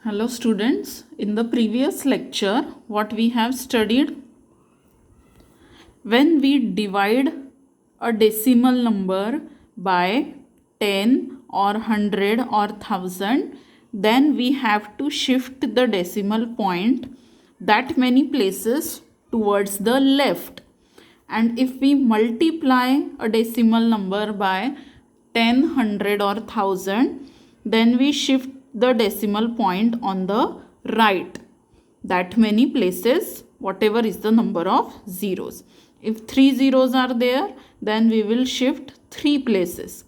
Hello students, in the previous lecture what we have studied, when we divide a decimal number by 10 or 100 or 1000, then we have to shift the decimal point that many places towards the left. And if we multiply a decimal number by 10, 100 or 1000, then we shift the decimal point on the right that many places, whatever is the number of zeros. If 3 zeros are there, then we will shift 3 places,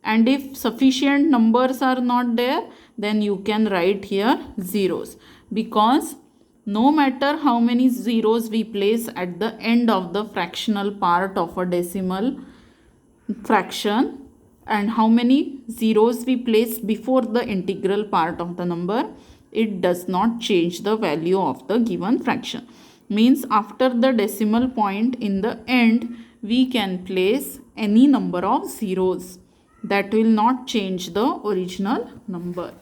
and if sufficient numbers are not there, then you can write here zeros, because no matter how many zeros we place at the end of the fractional part of a decimal fraction and how many zeros we place before the integral part of the number, it does not change the value of the given fraction. Means after the decimal point in the end, we can place any number of zeros. That will not change the original number.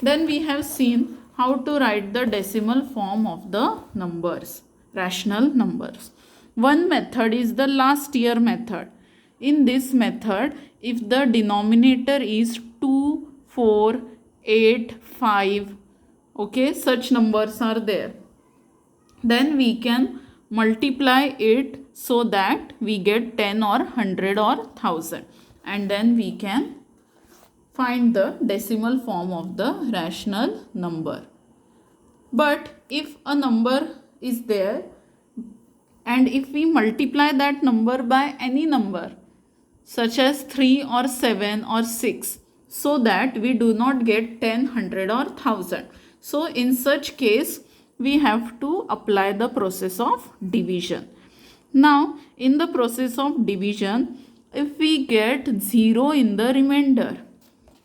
Then we have seen how to write the decimal form of the numbers, rational numbers. One method is the last year method. In this method, if the denominator is 2, 4, 8, 5, okay, such numbers are there, then we can multiply it so that we get 10 or 100 or 1000, and then we can find the decimal form of the rational number. But if a number is there and if we multiply that number by any number such as 3 or 7 or 6, so that we do not get 10, 100 or 1000. So in such case, we have to apply the process of division. Now, in the process of division, if we get 0 in the remainder,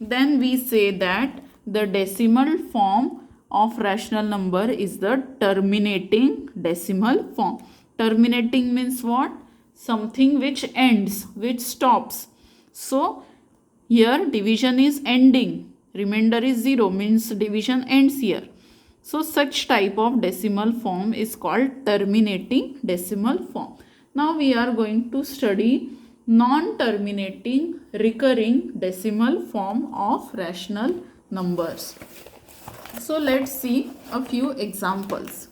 then we say that the decimal form of rational number is the terminating decimal form. Terminating means what? Something which ends, which stops. So here division is ending, remainder is 0, means division ends here. So such type of decimal form is called terminating decimal form. Now we are going to study non-terminating recurring decimal form of rational numbers. So let's see a few examples.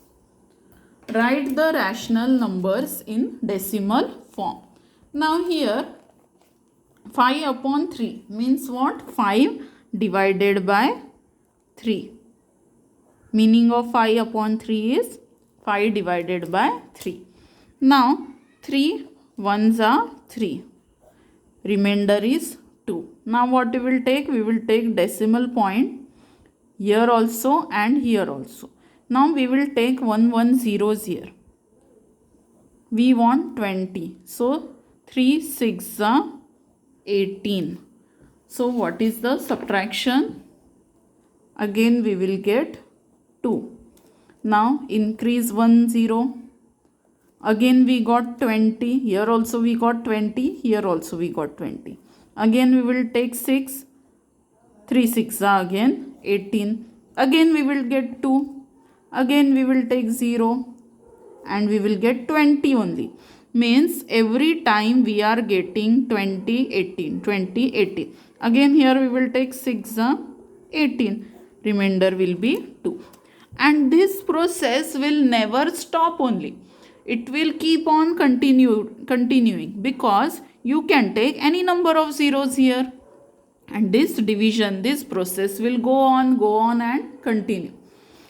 Write the rational numbers in decimal form. Now here 5 upon 3 means what? 5 divided by 3. Meaning of 5 upon 3 is 5 divided by 3. Now 3 ones are 3. Remainder is 2. Now what we will take? We will take decimal point here also and here also. Now we will take 1 zeros here. We want 20. So 3 6 are 18. So what is the subtraction? Again we will get 2. Now increase 1 0. Again we got 20. Here also we got 20. Here also we got 20. Again we will take 6. 3 6 are again 18. Again we will get 2. Again we will take 0. And we will get 20 only. Means every time we are getting 20, 18, 20, 18. Again here we will take 6, 18. Remainder will be 2. And this process will never stop only. It will keep on continuing, because you can take any number of zeros here. And this division, this process will go on and continue.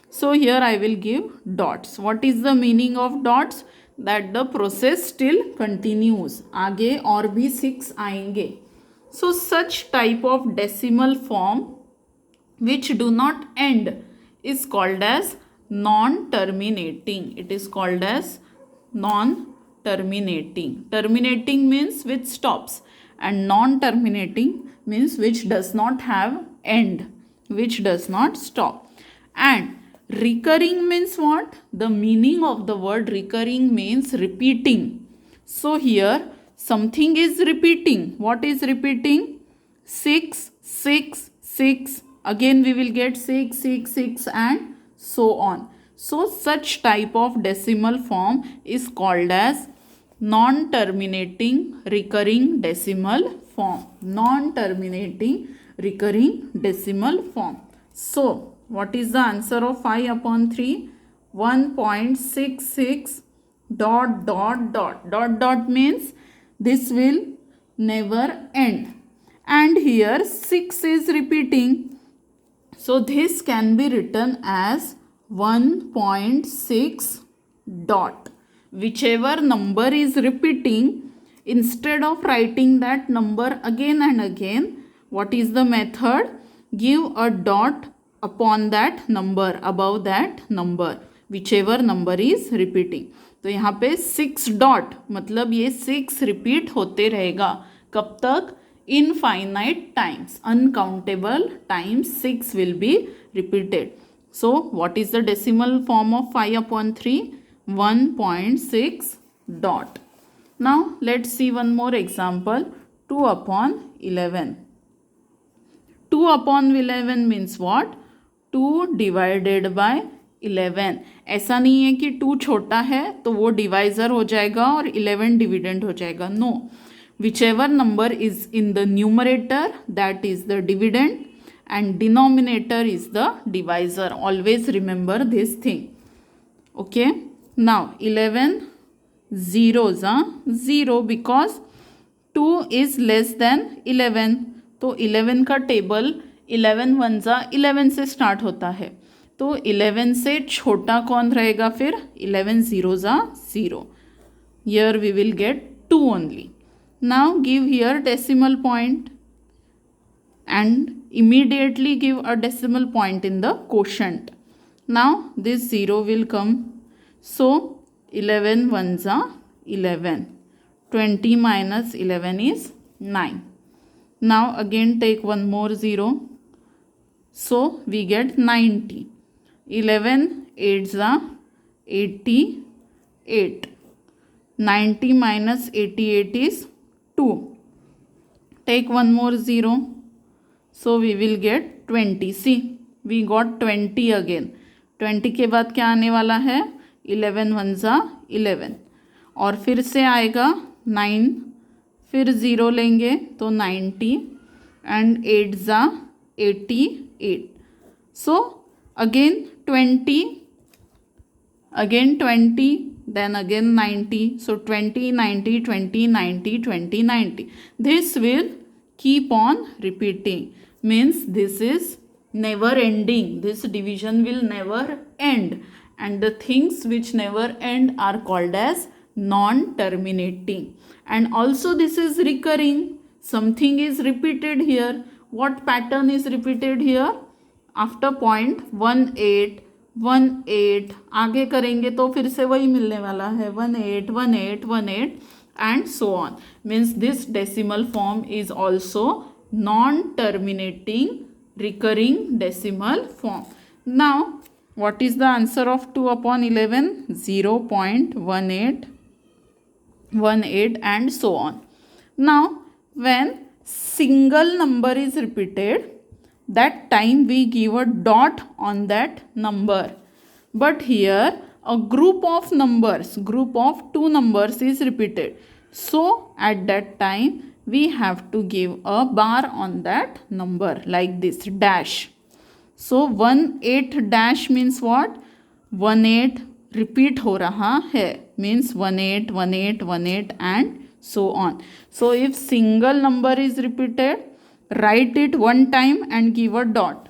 So here I will give dots. What is the meaning of dots? That the process still continues. आगे और भी 6 आएंगे. So such type of decimal form which do not end is called as non-terminating. It is called as non-terminating. Terminating means which stops, and non-terminating means which does not have end, which does not stop. And recurring means what? The meaning of the word recurring means repeating. So here something is repeating. What is repeating? 6, 6, 6 again we will get 6, 6, 6 and so on. So such type of decimal form is called as non-terminating recurring decimal form. Non-terminating recurring decimal form. So what is the answer of 5 upon 3? 1.66 dot dot dot dot dot means this will never end, and here 6 is repeating, so this can be written as 1.6 dot. Whichever number is repeating, instead of writing that number again and again, what is the method? Give a dot upon that number, above that number, whichever number is repeating. तो यहाँ पे 6 dot मतलब ये 6 repeat होते रहेगा. कब तक? Infinite times, uncountable times 6 will be repeated. So what is the decimal form of 5 upon 3? 1.6 dot. Now let's see one more example. 2 upon 11. 2 upon 11 means what? 2 divided by 11. ऐसा नहीं है कि 2 छोटा है तो वो डिवाइजर हो जाएगा और 11 डिविडेंड हो जाएगा. No, whichever number is in the numerator, that is the dividend, and denominator is the divisor. Always remember this thing. Okay. Now 11 zeros are 0 because 2 is less than 11. तो 11 का टेबल 11 वंजा 11 से start होता है. तो 11 से छोटा कौन रहेगा फिर? 11 zeros are 0. Here we will get 2 only. Now give here decimal point and immediately give a decimal point in the quotient. Now this 0 will come. So 11 ones are 11. 20 minus 11 is 9. Now again take one more 0. So we get 90. 11 8s are 88. 90 minus 88 is 2. Take one more 0. So we will get 20. See, we got 20 again. 20 के बाद क्या आने वाला है? 11 वंजा 11 और फिर से आएगा 9, फिर 0 लेंगे तो 90 एंड 8 ज़ा 88. So again 20, again 20, then again 90. So 20, 90, 20, 90, 20, 90. This will keep on repeating. Means this is never ending. This division will never end. And the things which never end are called as non-terminating. And also this is recurring. Something is repeated here. What pattern is repeated here? After point 18, 18 आगे करेंगे तो फिर से वही मिलने वाला है 18, 18, 18 and so on. Means this decimal form is also non-terminating recurring decimal form. Now what is the answer of 2 upon 11? 0.1818 and so on. Now when single number is repeated, that time we give a dot on that number. But here a group of numbers, group of 2 numbers is repeated. So at that time we have to give a bar on that number like this, dash. So 18 dash means what? 18 repeat हो रहा है, means 18, 18, 18 and so on. So if single number is repeated, write it one time and give a dot.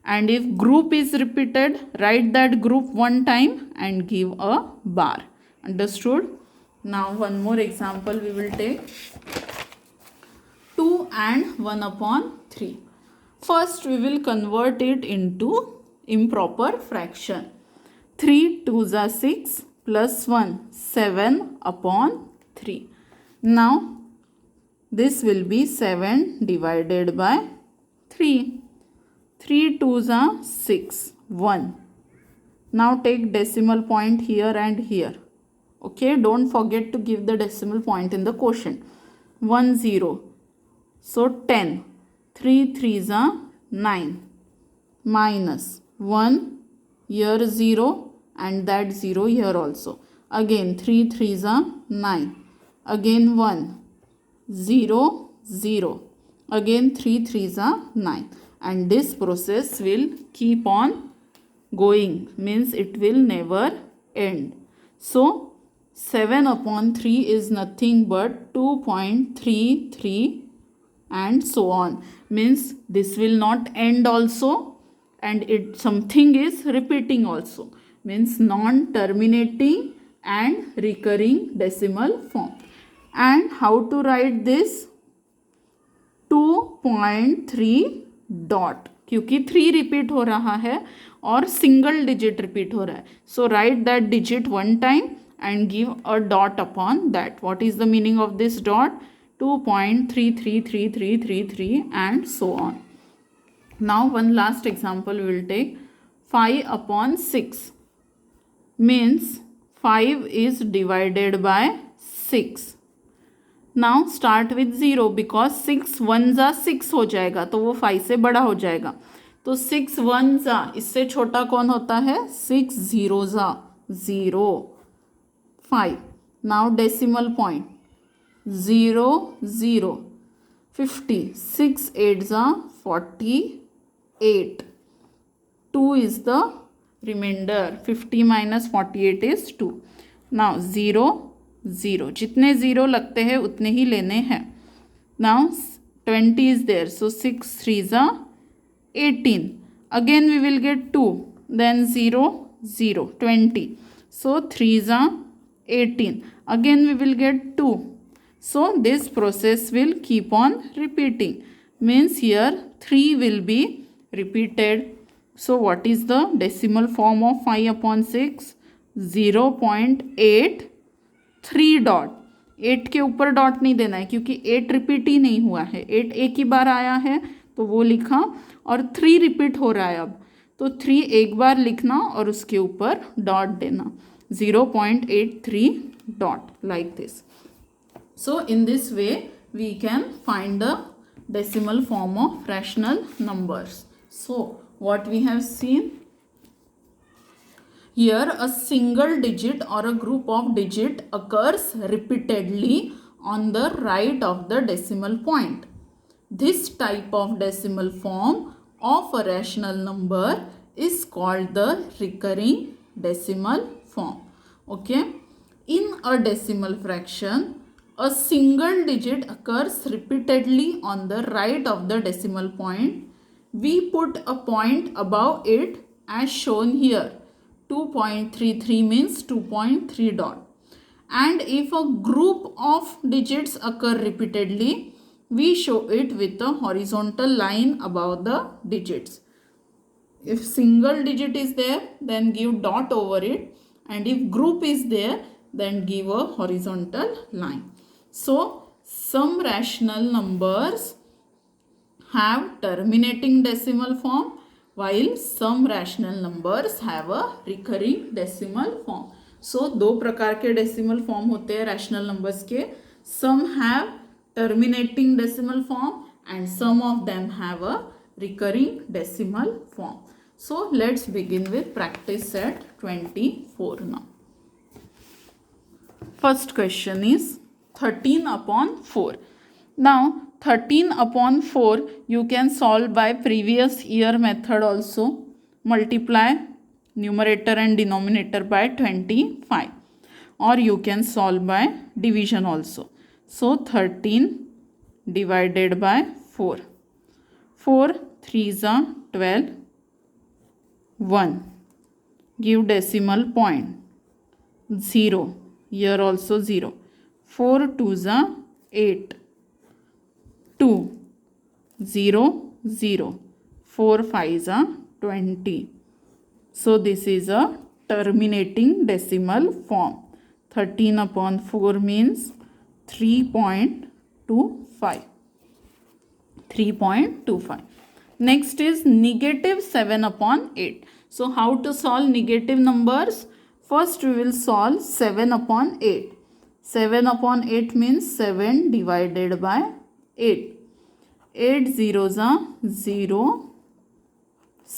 And if group is repeated, write that group one time and give a bar. Understood? Now one more example we will take. 2 and 1 upon 3. First we will convert it into improper fraction. 3 2s are 6 plus 1, 7 upon 3. Now this will be 7 divided by 3. 3 2s are 6, 1. Now take decimal point here and here. Okay, don't forget to give the decimal point in the quotient. 1 0. So 10. 3 3s are 9. minus 1, here 0 and that 0 here also. Again 3 3s are 9. Again 1, 0, 0. Again 3 3s are 9. And this process will keep on going, means it will never end. So 7 upon 3 is nothing but 2.33 and so on. Means this will not end also, and it something is repeating also. Means non-terminating and recurring decimal form. And how to write this? 2.3 dot, क्योंकि 3 repeat हो रहा है और single digit repeat हो रहा है. So write that digit one time and give a dot upon that. What is the meaning of this dot? 2.333333 and so on. Now one last example we will take. 5 upon 6 means 5 is divided by 6. Now start with 0 because 6 1 जा 6 हो जाएगा तो वो 5 से बड़ा हो जाएगा. तो 6 1 जा इससे छोटा कौन होता है? 6 0 जा 0. 5. Now decimal point 0 0 50. 6 8s are 48. 2 is the remainder. 50 minus 48 is 2. Now 0 0. जितने 0 लगते हैं उतने ही लेने हैं. Now 20 is there. So 6 3s are 18. Again we will get 2. Then 0 0 20. So 3s are 18. Again we will get 2. So this process will keep on repeating. Means here 3 will be repeated. So what is the decimal form of 5 upon 6? 0.83 dot. 8 के ऊपर dot नहीं देना है क्योंकि 8 repeat ही नहीं हुआ है. 8 एक ही बार आया है तो वो लिखा, और 3 रिपीट हो रहा है अब, तो 3 एक बार लिखना और उसके ऊपर डॉट देना. 0.83 dot like this. So in this way we can find the decimal form of rational numbers. So what we have seen here, a single digit or a group of digit occurs repeatedly on the right of the decimal point. This type of decimal form of a rational number is called the recurring decimal form. Okay, in a decimal fraction a single digit occurs repeatedly on the right of the decimal point. We put a point above it as shown here. 2.33 means 2.3 dot. And if a group of digits occur repeatedly, we show it with a horizontal line above the digits. If single digit is there, then give dot over it, and if group is there, then give a horizontal line. So some rational numbers have terminating decimal form while some rational numbers have a recurring decimal form. So दो प्रकार के decimal form होते हैं rational numbers के. Some have terminating decimal form and some of them have a recurring decimal form. So let's begin with practice set 24 now. First question is 13 upon 4. Now 13 upon 4 you can solve by previous year method also. Multiply numerator and denominator by 25, or you can solve by division also. So 13 divided by 4. 4 3s are 12. 1. Give decimal point. 0. Here also 0. 4 2s are 8. 2. 0 0. 4 5s are 20. So this is a terminating decimal form. 13 upon 4 means 3.25. 3.25. Next is negative 7 upon 8. So how to solve negative numbers? First we will solve 7 upon 8. 7 upon 8 means 7 divided by 8. 8 zeros are 0.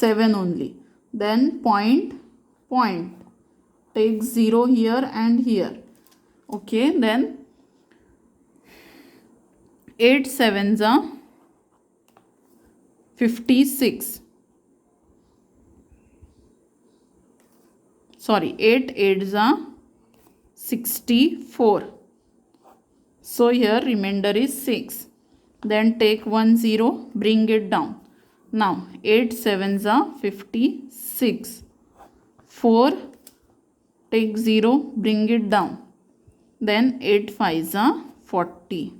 7 only. Then point, take 0 here and here. Okay, then 8 sevens are 56. Sorry, 8 eights are 64. So here remainder is 6. Then take 1 0, bring it down. Now 8 sevens are 56. 4, take 0, bring it down. Then 8 fives are 40.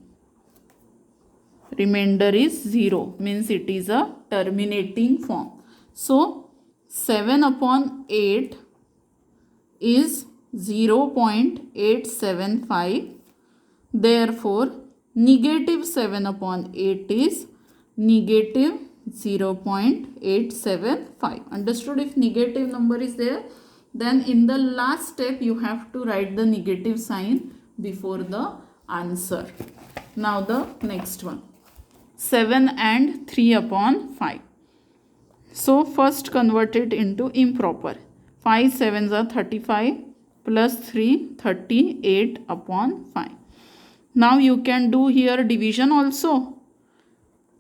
Remainder is 0, means it is a terminating form. So 7 upon 8 is 0.875. Therefore, negative 7 upon 8 is negative 0.875. Understood? If negative number is there, then in the last step you have to write the negative sign before the answer. Now the next one. 7 and 3 upon 5. So first convert it into improper. 5 sevens are 35 plus 3, 38 upon 5. Now you can do here division also,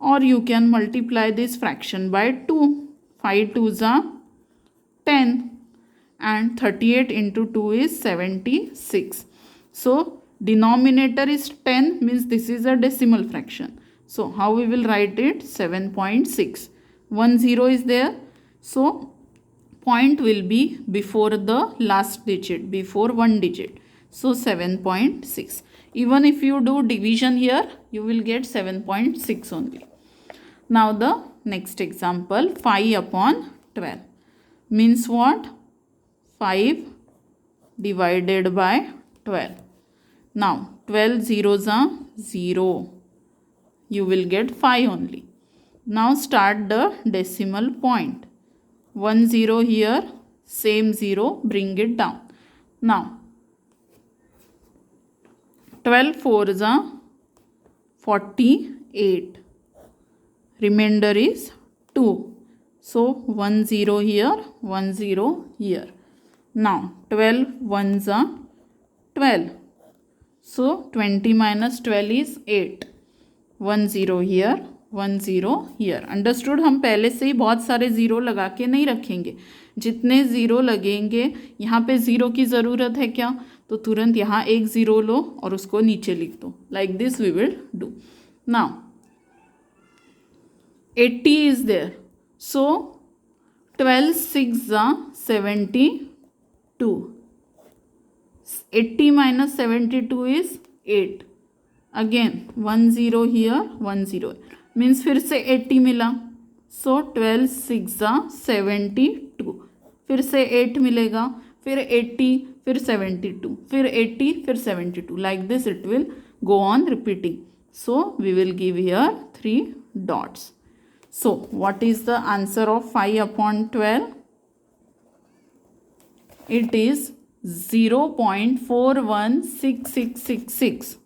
or you can multiply this fraction by 2. 5 2s are 10 and 38 into 2 is 76. So denominator is 10, means this is a decimal fraction. So how we will write it? 7.6. 1 0 is there. So point will be before the last digit, before one digit. So 7.6. Even if you do division here, you will get 7.6 only. Now the next example, 5 upon 12. Means what? 5 divided by 12. Now 12 zeros are 0. You will get 5 only. Now start the decimal point. 1 0 here, same 0, bring it down. Now 12 fours are 48. Remainder is 2. So 1 0 here, 1 0 here. Now 12 ones are 12. So 20 minus 12 is 8. 1 0 here, 1 0 here. Understood? हम पहले से ही बहुत सारे zero लगा के नहीं रखेंगे. जितने ज़ीरो लगेंगे, यहाँ पे ज़ीरो की ज़रूरत है क्या, तो तुरंत यहाँ एक ज़ीरो लो और उसको नीचे लिख दो. Like this we will do. Now 80 is there. So 12 6 are 72. 80 minus 72 is 8. Again 1 0 here, 1 0. Means फिर से 80 मिला. So 12 6 are 72. फिर से 8 मिलेगा, फिर 80, फिर 72, फिर 80, फिर 72. Like this it will go on repeating. So we will give here 3 dots. So what is the answer of 5 upon 12? It is 0.416666.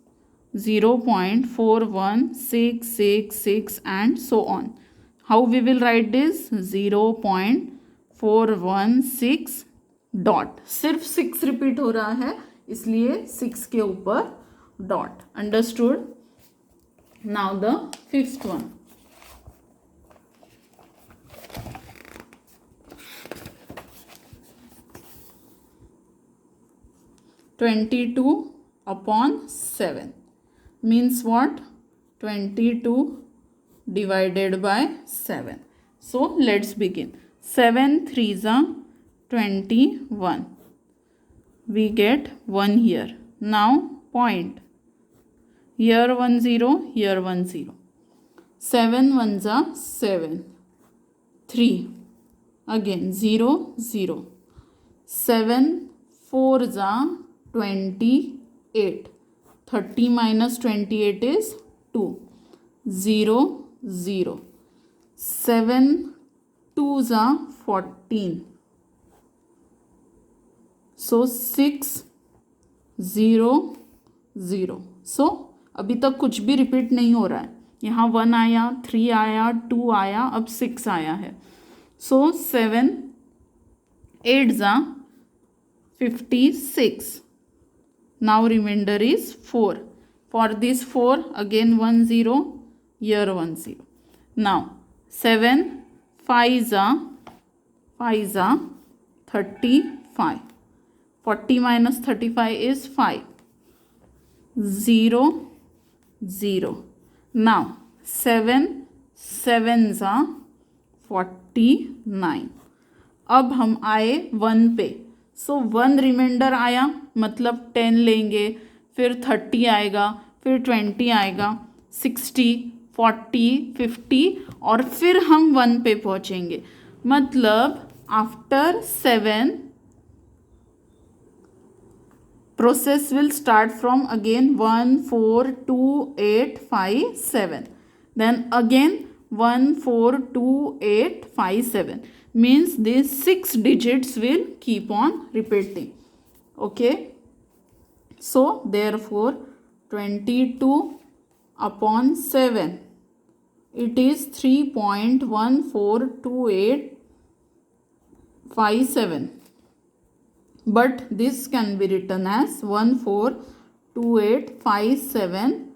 0.41666 and so on. How we will write this? 0.416 dot. सिर्फ 6 repeat हो रहा है, इसलिए 6 के ऊपर dot. Understood? Now the fifth one. 22 upon 7 means what? 22 divided by 7. So let's begin. 7 3s are 21. We get 1 here. Now point. Here 1 0, here 1 0. 7 1s are 7. 3. Again 0 0. 7 4s are 28. 30 minus 28 is 2. 0 0. 7 2s are 14. So 6 0 0. So अभी तक कुछ भी repeat नहीं हो रहा है. यहाँ 1 आया, 3 आया, 2 आया, अब 6 आया है. So 7 8s are 56. Now remainder is 4. For this 4, again 1 0, here 1 0. Now 7 5s are 35. 40 minus 35 is 5. 0 0. Now 7 7s are 49. अब हम आए 1 पे. सो 1 रिमाइंडर आया, मतलब 10 लेंगे, फिर 30 आएगा, फिर 20 आएगा, 60 40 50 और फिर हम 1 पे पहुंचेंगे. मतलब after 7 process will start from again 1 4 2 8 5 7, then again 1 4 2 8 5 7, means these 6 digits will keep on repeating. Okay, so therefore 22 upon 7, it is 3.142857, but this can be written as 142857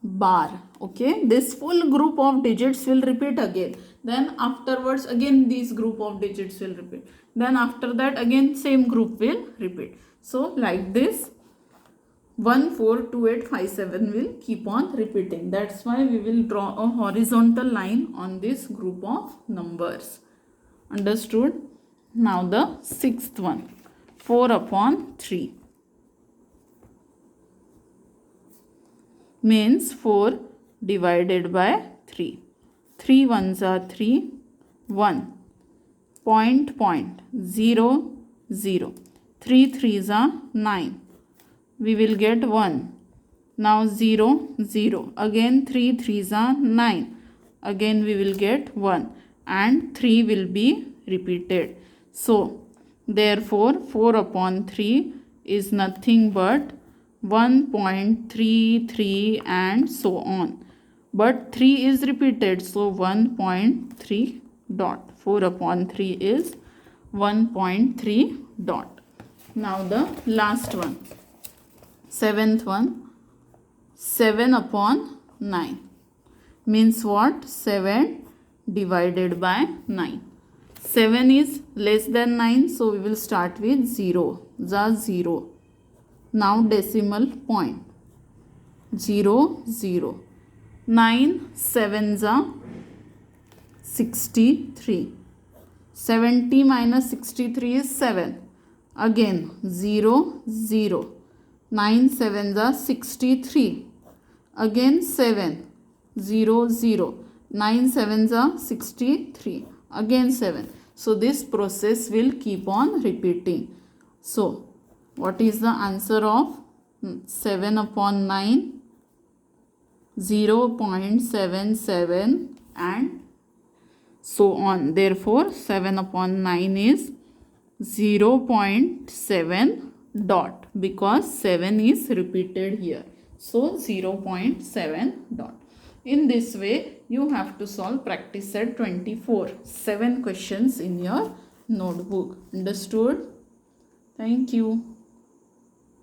bar. Okay, this full group of digits will repeat again, then afterwards again these group of digits will repeat, then after that again same group will repeat. So like this 142857 will keep on repeating. That's why we will draw a horizontal line on this group of numbers. Understood? Now the sixth one, 4 upon 3, means 4 divided by 3. 3 ones are 3, 1, point, 0, 0. 3 threes are 9. We will get 1. Now 0, 0. Again 3 threes are 9. Again we will get 1. And 3 will be repeated. So therefore 4 upon 3 is nothing but 1.33 and so on. But 3 is repeated, so 1.3 dot. 4 upon 3 is 1.3 dot. Now the last one, seventh one, 7 upon 9, means what? 7 divided by 9. 7 is less than 9, so we will start with 0. The 0. Now decimal point. 0, 0. 9 sevens are 63. 70 minus 63 is 7. Again 0, 0. 9 sevens are 63. Again 7. 0, 0. 9 sevens are 63. Again 7. So this process will keep on repeating. So what is the answer of 7 upon 9? 0.77 and so on. Therefore 7 upon 9 is 0.7 dot, because 7 is repeated here. So 0.7 dot. In this way, you have to solve practice set 24. 7 questions in your notebook. Understood? Thank you.